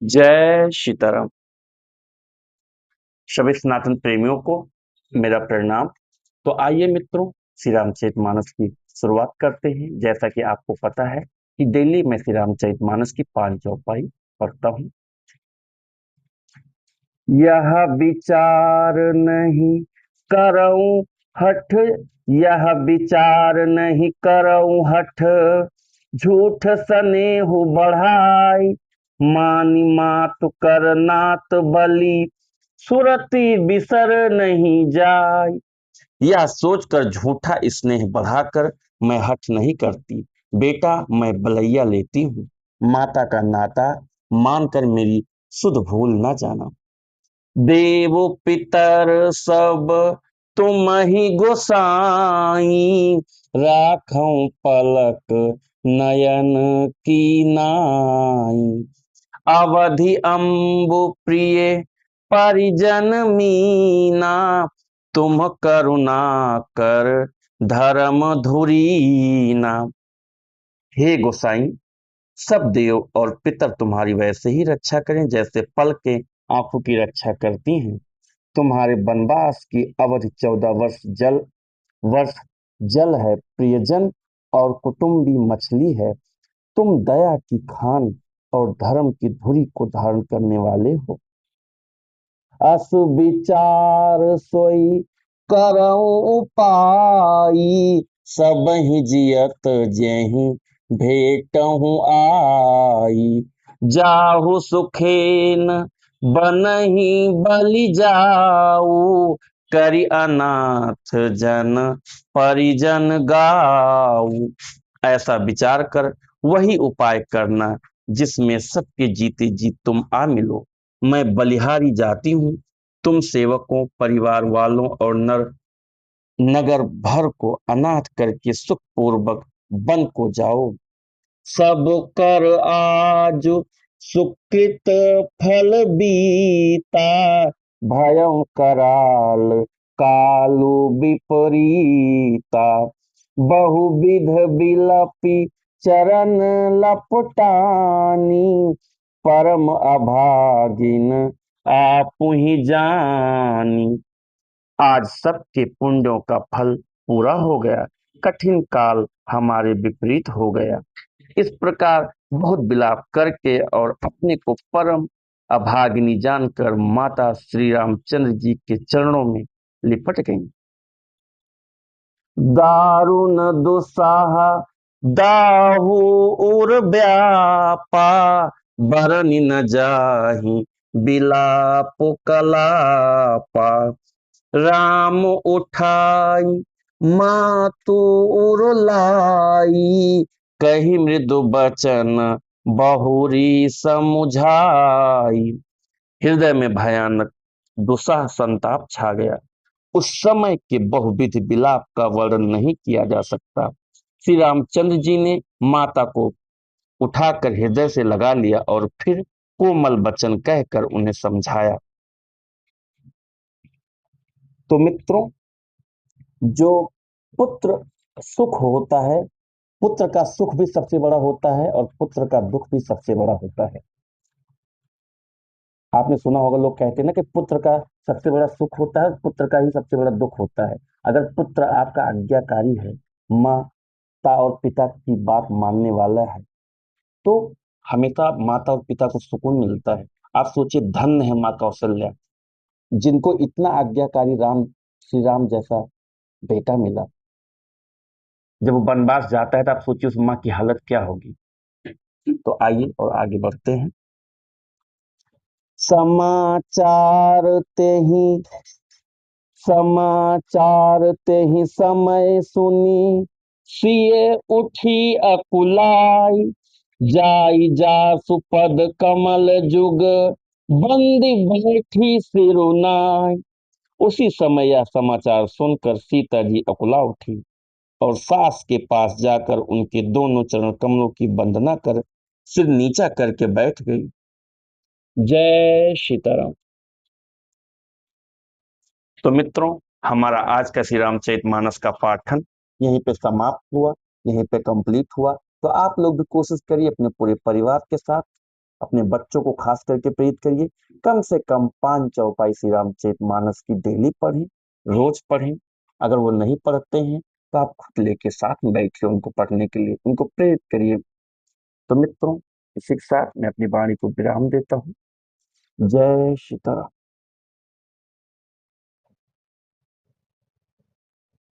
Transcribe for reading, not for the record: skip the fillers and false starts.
जय सीताराम। सभी सनातन प्रेमियों को मेरा प्रणाम। तो आइए मित्रों, श्री रामचरितमानस की शुरुआत करते हैं। जैसा कि आपको पता है कि डेली मैं श्री रामचरितमानस की 5 चौपाई पढ़ता हूँ। यह विचार नहीं करऊं हठ, यह विचार नहीं करऊं हठ, झूठ सनेहु बढ़ाई, मानी मात कर नात बलि, सुरति बिसर नहीं जाय। यह सोचकर झूठा स्नेह बढ़ाकर मैं हठ नहीं करती। बेटा, मैं बलैया लेती हूँ। माता का नाता मानकर मेरी सुध भूल न जाना। देव पितर सब तुम ही गोसाई, राखऊं पलक नयन की नाई। अवधि अम्बु प्रिय परिजन मीना, तुम करुणा कर धर्म धुरीना। हे गोसाई, सब देव और पितर तुम्हारी वैसे ही रक्षा करें जैसे पल के आंखों की रक्षा करती हैं। तुम्हारे वनवास की अवधि 14 वर्ष जल है, प्रियजन और कुटुंबी मछली है। तुम दया की खान और धर्म की धुरी को धारण करने वाले हो। अस विचार सोई करऊं उपाई, सबहि जियत जेहि भेटहु आई। जाहु सुखेन बनहि बलि जाऊ, करि अनाथ जन परिजन गाऊ। ऐसा विचार कर वही उपाय करना जिसमें सबके जीते जी तुम आ मिलो। मैं बलिहारी जाती हूँ। तुम सेवकों, परिवार वालों और नगर भर को अनाथ करके सुखपूर्वक वन को जाओ। सब कर आज सुकृत फल बीता, भयं कराल कालु विपरीता। बहुविध बिलपि चरण लपटानी, परम अभागिन आपुहि जानी। आज सबके पुण्यों का फल पूरा हो गया, कठिन काल हमारे विपरीत हो गया। इस प्रकार बहुत विलाप करके और अपने को परम अभागिनी जानकर माता श्री रामचंद्र जी के चरणों में लिपट गईं। दारुण दुस्साह दाहु उर व्यापा, बरनि न जाहि बिलाप कलापा। राम उठाई मातु उर लाई, कही मृदु बचन बहुरी समुझाई। हृदय में भयानक दुस्साह संताप छा गया। उस समय के बहुविध विलाप का वर्णन नहीं किया जा सकता। श्री रामचंद्र जी ने माता को उठाकर हृदय से लगा लिया और फिर कोमल वचन कहकर उन्हें समझाया। तो मित्रों, जो पुत्र सुख होता है, पुत्र का सुख भी सबसे बड़ा होता है और पुत्र का दुख भी सबसे बड़ा होता है। आपने सुना होगा, लोग कहते हैं ना कि पुत्र का सबसे बड़ा सुख होता है, पुत्र का ही सबसे बड़ा दुख होता है। अगर पुत्र आपका आज्ञाकारी है, माता और पिता की बात मानने वाला है, तो हमेशा माता और पिता को सुकून मिलता है। आप सोचिए, धन्य है माँ कौशल्या, जिनको इतना आज्ञाकारी श्री राम जैसा बेटा मिला। जब वो वनवास जाता है तो आप सोचिए उस माँ की हालत क्या होगी। तो आइए और आगे बढ़ते हैं। समाचार ते ही समय सुनी, सिए उठी अकुलाई। जाई जासु पद कमल जुग, बंदी बैठी सिरुनाई। उसी समय यह समाचार सुनकर सीता जी अकुला उठी और सास के पास जाकर उनके दोनों चरण कमलों की वंदना कर सिर नीचा करके बैठ गई। जय सीताराम। तो मित्रों, हमारा आज का श्री रामचरितमानस का पाठन यहीं पे समाप्त हुआ, यहीं पे कंप्लीट हुआ। तो आप लोग भी कोशिश करिए अपने पूरे परिवार के साथ अपने बच्चों को खास करके प्रेरित करिए, कम से कम 5 चौपाई श्री रामचरितमानस की डेली पढ़ें, रोज पढ़ें। अगर वो नहीं पढ़ते हैं तो आप खुद लेके साथ में बैठिए उनको पढ़ने के लिए, उनको प्रेरित करिए। तो मित्रों, इसी के साथ मैं अपनी वाणी को विराम देता हूँ। जय सीताराम।